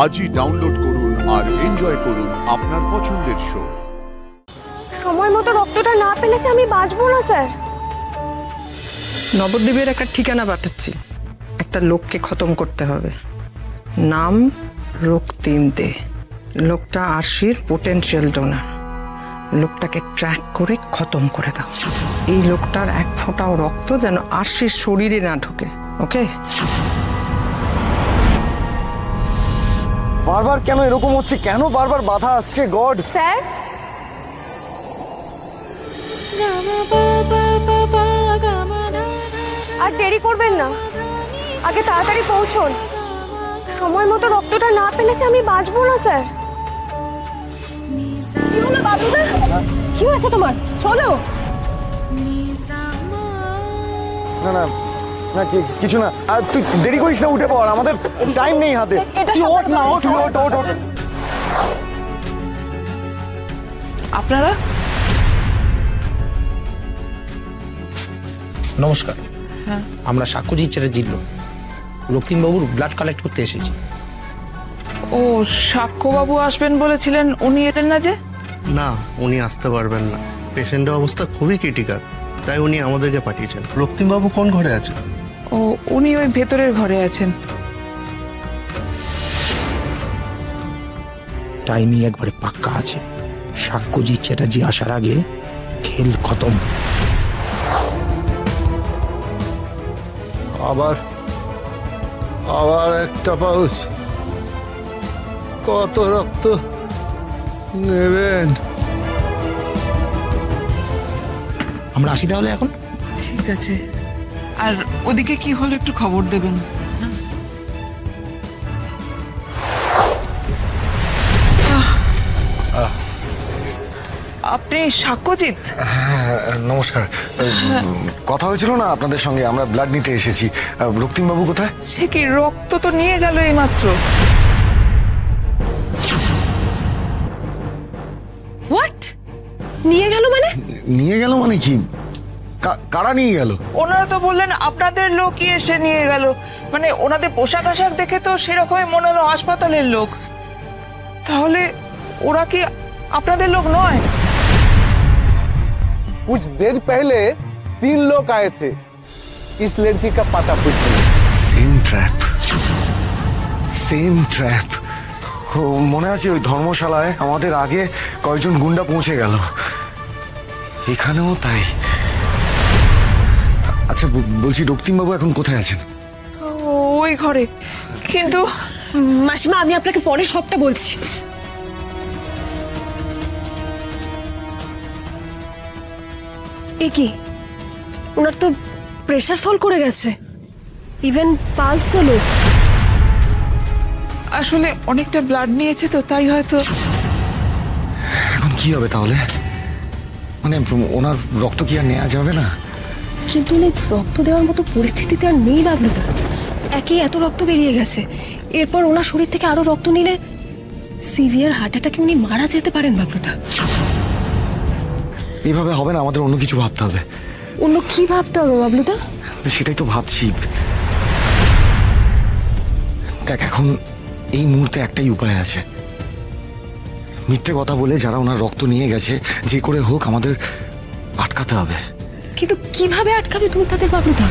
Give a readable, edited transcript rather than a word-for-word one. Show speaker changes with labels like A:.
A: আজই ডাউনলোড করুন আর এনজয় করুন আপনার পছন্দের শো।
B: সময় মতো রক্তটা না পেলে আমি বাঁচবো না স্যার।
C: নবদ্বীপের একটা ঠিকানা পাঠাচ্ছি, একটা লোককে খতম করতে হবে। নাম রক্তিম দে। লোকটা আরশির পোটেনশিয়াল ডোনার। লোকটাকে ট্র্যাক করে খতম করে দাও। এই লোকটার এক ফোঁটাও রক্ত যেন আরশির শরীরে না ঢোকে। ওকে?
D: বারবার কেন এরকম হচ্ছে? কেন বারবার বাধা আসছে? গড
B: স্যার, আর দেরি করবেন না, আগে তাড়াতাড়ি পৌঁছন। সময় মতো রক্তটা না পেলে আমি বাঁচবো না স্যার। কি হলো বাবুদা? কি হয়েছে তোমার? চলো।
D: না না না, কিছু না। আর তুই দেরি করিস না, উঠে পড়, আমাদের টাইম নেই হাতে। তুই ওঠ না, ওঠ ওঠ ওঠ ওঠ।
C: আপনারা?
E: নমস্কার, আমরা সাক্ষ্যজিৎ চ্যাটার্জির লোক। রক্তিমবাবুর ব্লাড কালেক্ট করতে এসেছি।
C: ও, সাক্ষ্যবাবু আসবেন বলেছিলেন, উনি এলেন না যে?
F: না, উনি আসতে পারবেন না। পেশেন্টের অবস্থা খুবই ক্রিটিক্যাল, তাই উনি আমাদেরকে পাঠিয়েছেন। রক্তিমবাবু কোন ঘরে আছেন?
C: ও, উনি ওই ভেতরের ঘরে আছেন।
E: টাইমিং একবারে পাক্কা আছে। সাক্ষ্যজিৎ চ্যাটার্জি আসার আগে খেল খতম।
G: আবার আবার একটা পাউচ। কত রক্ত নেবেন?
E: আমরা আসি তাহলে এখন।
C: ঠিক আছে, আর ওদিকে কি হলো একটু খবর দেবেন। আপনি সাক্ষ্যজিৎ?
D: হ্যাঁ, নমস্কার। কথা হয়েছিল না আপনাদের সঙ্গে? আমরা ব্লাড নিতে এসেছি। রক্তিমবাবু কোথায়?
C: সে কি, রক্ত তো নিয়ে গেল এই মাত্র।
B: হোয়াট? নিয়ে গেল মানে?
D: নিয়ে গেল মানে কি? কারা নিয়ে গেল?
C: ওনারা তো বললেন আপনাদের লোকই এসে নিয়ে গেল। মানে ওনাদের পোশাক আশাক দেখে তো সেরকমই মনে হলো হাসপাতালের লোক। তাহলে ওরা কি আপনাদের লোক নয়?
G: कुछ देर पहले 3 लोग आए थे इस लड़की का पता पूछने।
D: Same trap, same trap. মনে আছে ওই ধর্মশালায় আমাদের আগে কয়েকজন গুন্ডা পৌঁছে গেল, এখানেও তাই। আচ্ছা বলছি, রক্তিমবাবু এখন কোথায় আছেন?
C: ওই ঘরে। কিন্তু
B: মাসিমা, আমি আপনাকে পরে সবটা বলছি। এ কি, ওনার তো প্রেশার ফল করে গেছে, ইভেন পালস হলো।
C: আসলে অনেকটা ব্লাড নিয়েছে তো, তাই হয়তো।
D: এখন কি হবে তাহলে? মানে ওনার রক্ত কি আর নেওয়া যাবে না?
B: কিন্তু উনি রক্ত দেওয়ার মতো পরিস্থিতিতে আর নেই বাবলুদা। একেই এত রক্ত বেরিয়ে গেছে, এরপর ওনার শরীর থেকে আরো রক্ত নিলে সিভিয়ার হার্ট অ্যাটাকে উনি মারা যেতে পারেন বাবলুদা।
D: এইভাবে হবে না, আমাদের অন্য কিছু ভাবতে হবে।
B: অন্য কি ভাবতে হবে বাবলুদা?
D: সেটাই তো ভাবছি। দেখ, এখন এই মুহূর্তে একটাই উপায় আছে। মিথ্যে কথা বলে যারা ওনার রক্ত নিয়ে গেছে, যে করে হোক আমাদের আটকাতে হবে।
B: কিন্তু কিভাবে আটকাবে তুমি তাদের বাবলুদা?